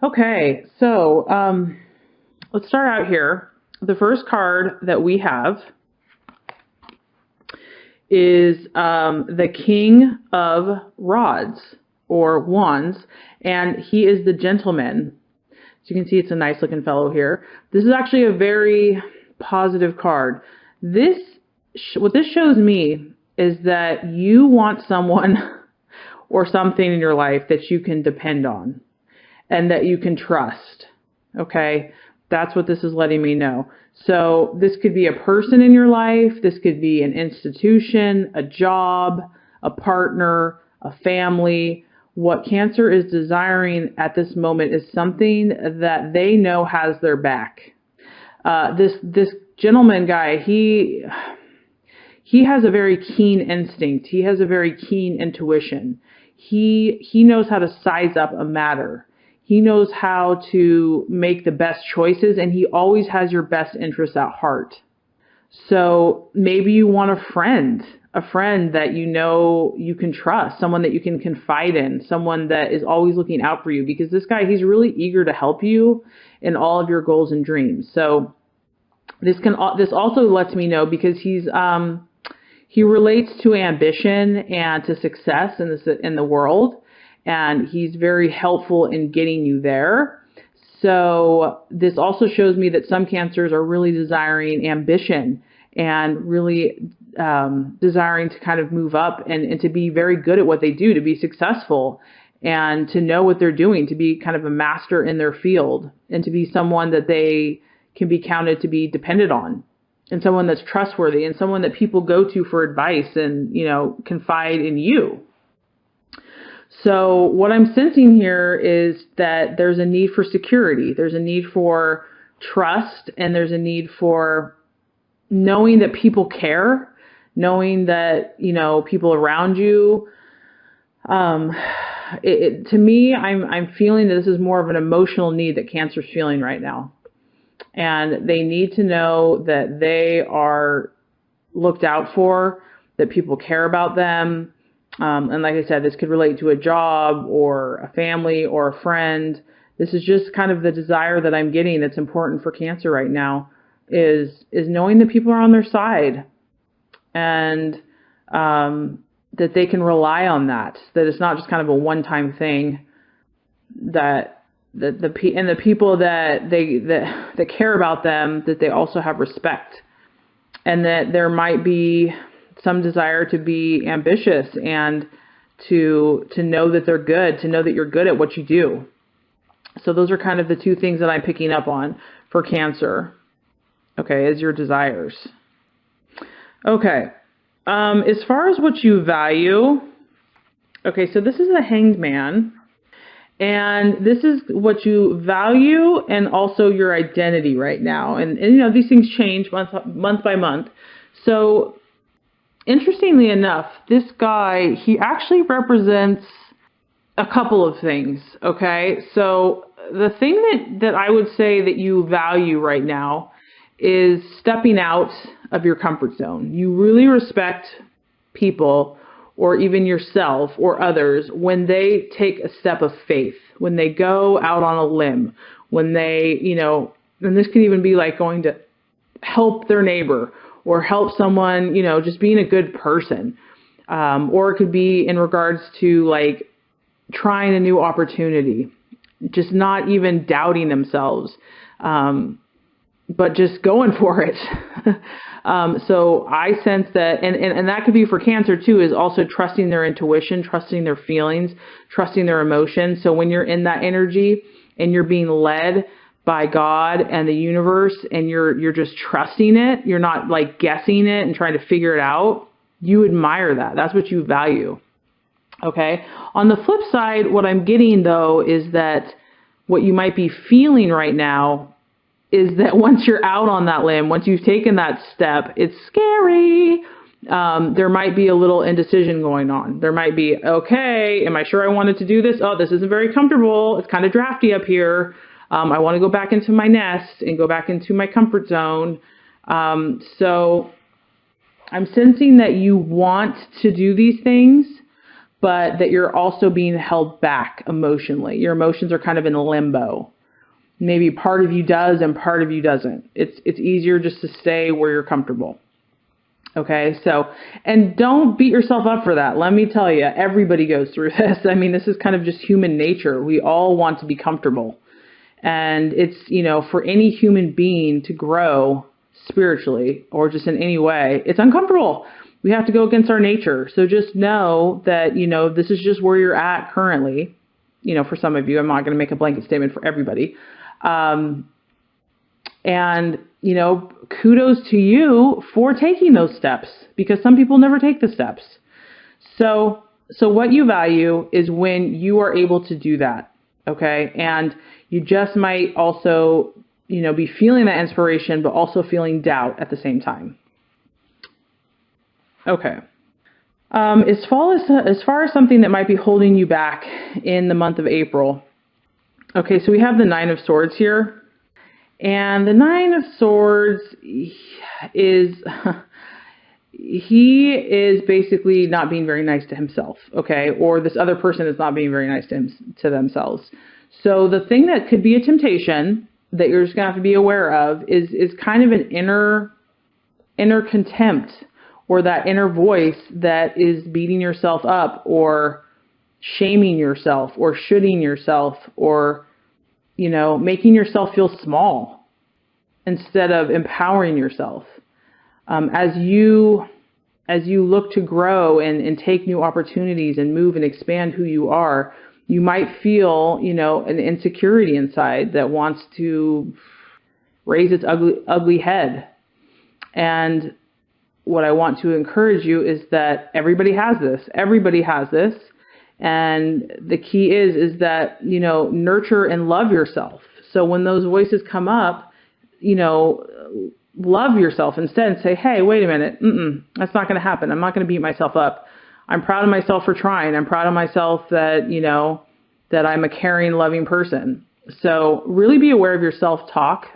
Okay, so let's start out here. The first card that we have is the King of Rods or Wands, and he is the gentleman. So you can see it's a nice looking fellow here. This is actually a very positive card. What this shows me is that you want someone or something in your life that you can depend on and that you can trust. Okay? That's what this is letting me know. So this could be a person in your life. This could be an institution, a job, a partner, a family. What Cancer is desiring at this moment is something that they know has their back. This gentleman guy, he has a very keen instinct. He has a very keen intuition. He knows how to size up a matter. He knows how to make the best choices, and he always has your best interests at heart. So maybe you want a friend that you know you can trust, someone that you can confide in, someone that is always looking out for you, because this guy, he's really eager to help you in all of your goals and dreams. So this also lets me know, because he relates to ambition and to success in the world, and he's very helpful in getting you there. So this also shows me that some Cancers are really desiring ambition and really desiring to kind of move up and to be very good at what they do, to be successful and to know what they're doing, to be kind of a master in their field, and to be someone that they can be counted to be depended on, and someone that's trustworthy, and someone that people go to for advice and, confide in you. So what I'm sensing here is that there's a need for security. There's a need for trust, and there's a need for knowing that people care, knowing that, people around you. To me, I'm feeling that this is more of an emotional need that Cancer's feeling right now. And they need to know that they are looked out for, that people care about them. And like I said, this could relate to a job or a family or a friend. This is just kind of the desire that I'm getting that's important for Cancer right now, is knowing that people are on their side, and that they can rely on that it's not just kind of a one-time thing, that the people that care about them, that they also have respect, and that there might be some desire to be ambitious and to know that they're good, to know that you're good at what you do. So those are kind of the two things that I'm picking up on for Cancer, okay, as your desires. Okay, as far as what you value, okay, so this is the Hanged Man. And this is what you value and also your identity right now. And these things change month by month. So interestingly enough, this guy, he actually represents a couple of things, okay? So the thing that I would say that you value right now is stepping out of your comfort zone. You really respect people, or even yourself or others, when they take a step of faith, when they go out on a limb, when they, and this can even be like going to help their neighbor or help someone, just being a good person. Or it could be in regards to like trying a new opportunity, just not even doubting themselves, but just going for it. So I sense that, and that could be for Cancer too, is also trusting their intuition, trusting their feelings, trusting their emotions. So when you're in that energy and you're being led by God and the universe, and you're just trusting it, you're not like guessing it and trying to figure it out, you admire that. That's what you value. Okay. On the flip side, what I'm getting though is that what you might be feeling right now is that once you're out on that limb, once you've taken that step, it's scary. There might be a little indecision going on. There might be, okay, am I sure I wanted to do this? Oh, this isn't very comfortable. It's kind of drafty up here. I want to go back into my nest and go back into my comfort zone. So I'm sensing that you want to do these things, but that you're also being held back emotionally. Your emotions are kind of in limbo. Maybe part of you does and part of you doesn't. It's easier just to stay where you're comfortable. Okay, so, and don't beat yourself up for that. Let me tell you, everybody goes through this. I mean, this is kind of just human nature. We all want to be comfortable. And it's, for any human being to grow spiritually or just in any way, it's uncomfortable. We have to go against our nature. So just know that, this is just where you're at currently. For some of you, I'm not going to make a blanket statement for everybody. And, kudos to you for taking those steps, because some people never take the steps. So what you value is when you are able to do that. Okay. And you just might also, be feeling that inspiration, but also feeling doubt at the same time. Okay. As far as something that might be holding you back in the month of April. Okay. So we have the Nine of Swords here. And the Nine of Swords is, he is basically not being very nice to himself, okay? Or this other person is not being very nice to themselves. So the thing that could be a temptation that you're just going to have to be aware of is kind of an inner contempt, or that inner voice that is beating yourself up or shaming yourself or shoulding yourself or making yourself feel small instead of empowering yourself. As you look to grow and take new opportunities and move and expand who you are, you might feel, an insecurity inside that wants to raise its ugly head. And what I want to encourage you is that everybody has this. Everybody has this. And the key is that, nurture and love yourself. So when those voices come up, love yourself instead and say, hey, wait a minute. That's not going to happen. I'm not going to beat myself up. I'm proud of myself for trying. I'm proud of myself that, that I'm a caring, loving person. So really be aware of your self-talk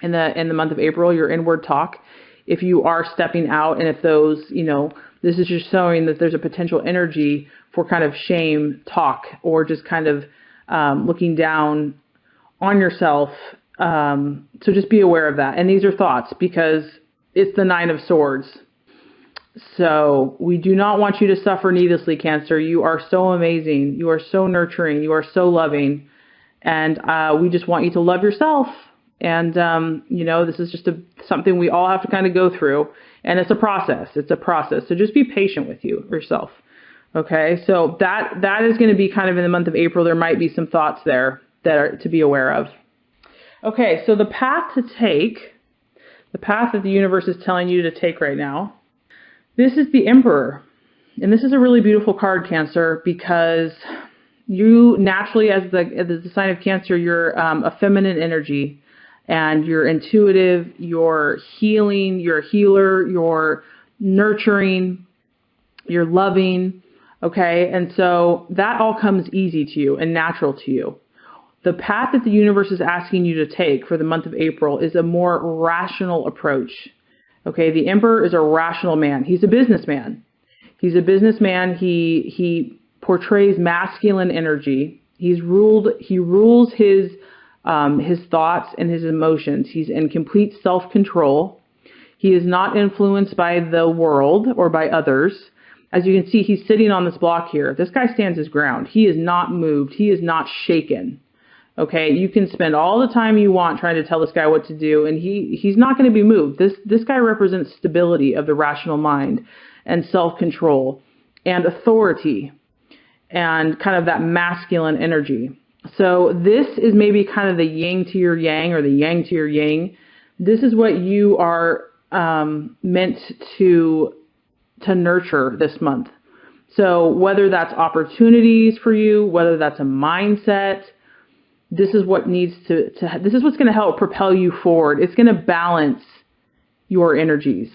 in the month of April, your inward talk. If you are stepping out and if those, this is just showing that there's a potential energy for kind of shame talk or just kind of looking down on yourself. So just be aware of that. And these are thoughts because it's the Nine of Swords. So we do not want you to suffer needlessly, Cancer. You are so amazing. You are so nurturing. You are so loving. And we just want you to love yourself. And, this is just something we all have to kind of go through. And it's a process. It's a process. So just be patient with yourself. Okay, so that is going to be kind of in the month of April. There might be some thoughts there that are to be aware of. Okay, so the path to take, the path that the universe is telling you to take right now, this is the Emperor. And this is a really beautiful card, Cancer, because you naturally, as the sign of Cancer, you're a feminine energy. And you're intuitive, you're healing, you're a healer, you're nurturing, you're loving, okay? And so that all comes easy to you and natural to you. The path that the universe is asking you to take for the month of April is a more rational approach, okay? The Emperor is a rational man. He's a businessman. He's a businessman. He portrays masculine energy. He rules his thoughts and his emotions. He's in complete self-control. He is not influenced by the world or by others. As you can see, he's sitting on this block here. This guy stands his ground. He is not moved. He is not shaken. Okay, you can spend all the time you want trying to tell this guy what to do, and he's not going to be moved. This guy represents stability of the rational mind and self-control and authority and kind of that masculine energy. So this is maybe kind of the yin to your yang or the yang to your yang. This is what you are meant to nurture this month. So whether that's opportunities for you, whether that's a mindset, this is what needs this is what's going to help propel you forward. It's going to balance your energies.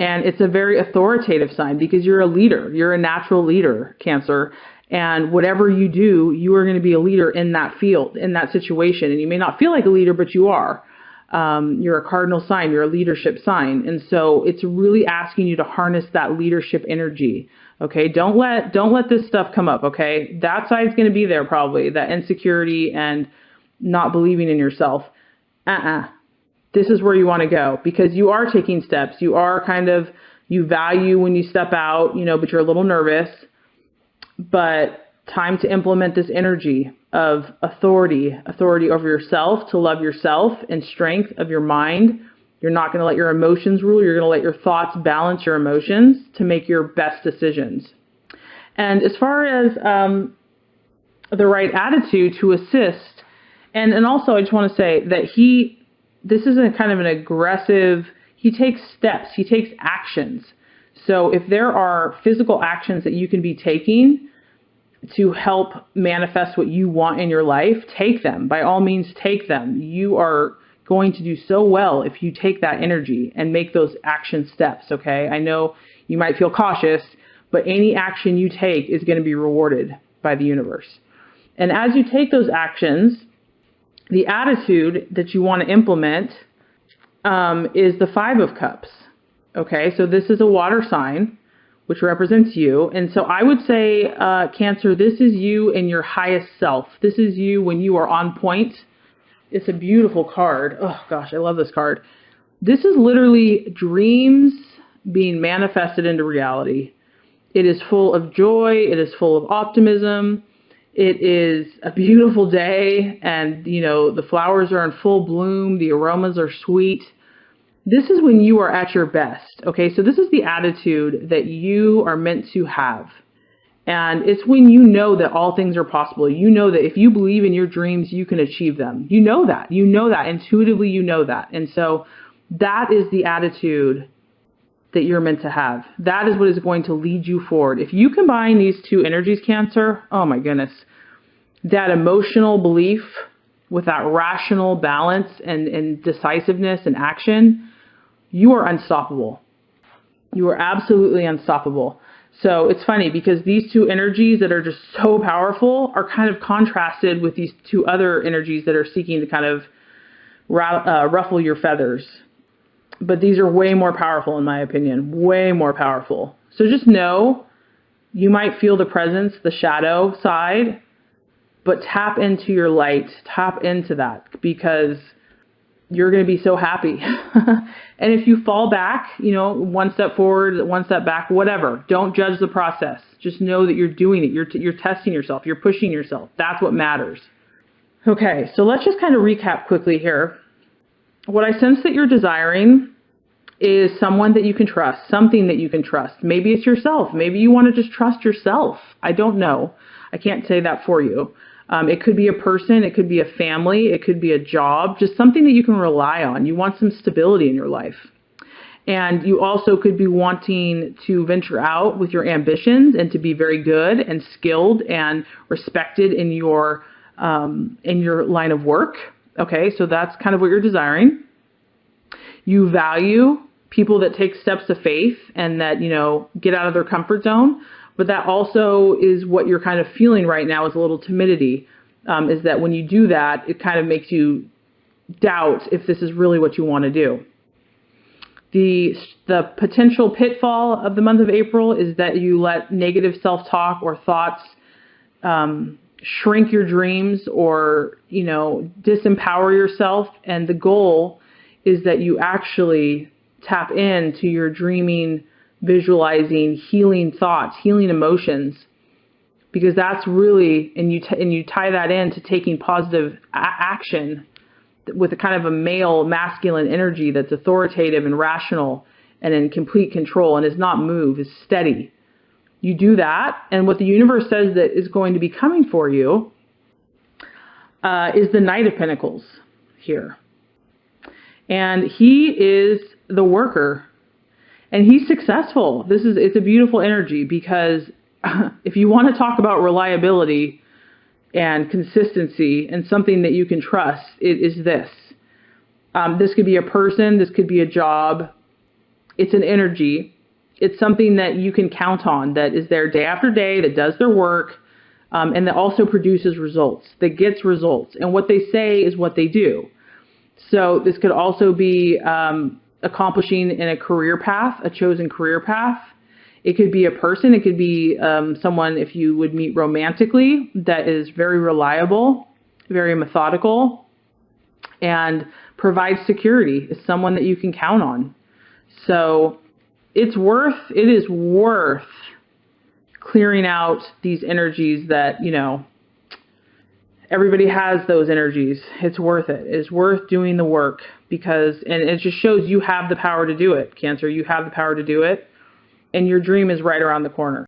And it's a very authoritative sign because you're a leader. You're a natural leader, Cancer. And whatever you do, you are going to be a leader in that field, in that situation. And you may not feel like a leader, but you are. You're a cardinal sign. You're a leadership sign. And so it's really asking you to harness that leadership energy. Okay. Don't let this stuff come up. Okay. That side's going to be there probably, that insecurity and not believing in yourself. This is where you want to go, because you are taking steps. You are you value when you step out, but you're a little nervous. But time to implement this energy of authority over yourself, to love yourself, and strength of your mind. You're not going to let your emotions rule. You're going to let your thoughts balance your emotions to make your best decisions. And as far as the right attitude to assist, and also I just want to say that this is a kind of an aggressive, he takes steps, he takes actions. So if there are physical actions that you can be taking to help manifest what you want in your life, take them. By all means, take them. You are going to do so well if you take that energy and make those action steps, okay? I know you might feel cautious, but any action you take is going to be rewarded by the universe. And as you take those actions, the attitude that you want to implement is the 5 of Cups. Okay, so this is a water sign, which represents you. And so I would say, Cancer, this is you in your highest self. This is you when you are on point. It's a beautiful card. Oh gosh, I love this card. This is literally dreams being manifested into reality. It is full of joy. It is full of optimism. It is a beautiful day, and the flowers are in full bloom. The aromas are sweet. This is when you are at your best. Okay, so this is the attitude that you are meant to have. And it's when you know that all things are possible. You know that if you believe in your dreams, you can achieve them. You know that. Intuitively, you know that. And so that is the attitude that you're meant to have. That is what is going to lead you forward. If you combine these two energies, Cancer, oh my goodness, that emotional belief with that rational balance and decisiveness and action, you are unstoppable. You are absolutely unstoppable. So it's funny because these two energies that are just so powerful are kind of contrasted with these two other energies that are seeking to kind of ruffle your feathers. But these are way more powerful, in my opinion, way more powerful. So just know you might feel the presence, the shadow side, but tap into your light, tap into that, because you're going to be so happy. And if you fall back, one step forward, one step back, whatever, don't judge the process. Just know that you're doing it. You're testing yourself. You're pushing yourself. That's what matters. Okay, so let's just kind of recap quickly here. What I sense that you're desiring is someone that you can trust, something that you can trust. Maybe it's yourself. Maybe you want to just trust yourself. I don't know. I can't say that for you. It could be a person. It could be a family. It could be a job, just something that you can rely on. You want some stability in your life. And you also could be wanting to venture out with your ambitions and to be very good and skilled and respected in your line of work. Okay, so that's kind of what you're desiring. You value people that take steps of faith and that, get out of their comfort zone. But that also is what you're kind of feeling right now, is a little timidity, is that when you do that, it kind of makes you doubt if this is really what you want to do. The potential pitfall of the month of April is that you let negative self-talk or thoughts shrink your dreams or, disempower yourself. And the goal is that you actually tap into your dreaming, visualizing, healing thoughts, healing emotions, because that's really, and you tie that into taking positive action with a kind of a male, masculine energy that's authoritative and rational and in complete control and is not moved, is steady. You do that, and what the universe says that is going to be coming for you is the Knight of Pentacles here. And he is the worker. And he's successful. It's a beautiful energy, because if you want to talk about reliability and consistency and something that you can trust, it is this. This could be a person. This could be a job. It's an energy. It's something that you can count on, that is there day after day, that does their work, and that also produces results, that gets results. And what they say is what they do. So this could also be accomplishing in a career path, a chosen career path. It could be a person. It could be someone, if you would meet romantically, that is very reliable, very methodical, and provides security. Is someone that you can count on. So it is worth clearing out these energies that, everybody has those energies. It's worth it. It's worth doing the work and it just shows you have the power to do it, Cancer. You have the power to do it, and your dream is right around the corner.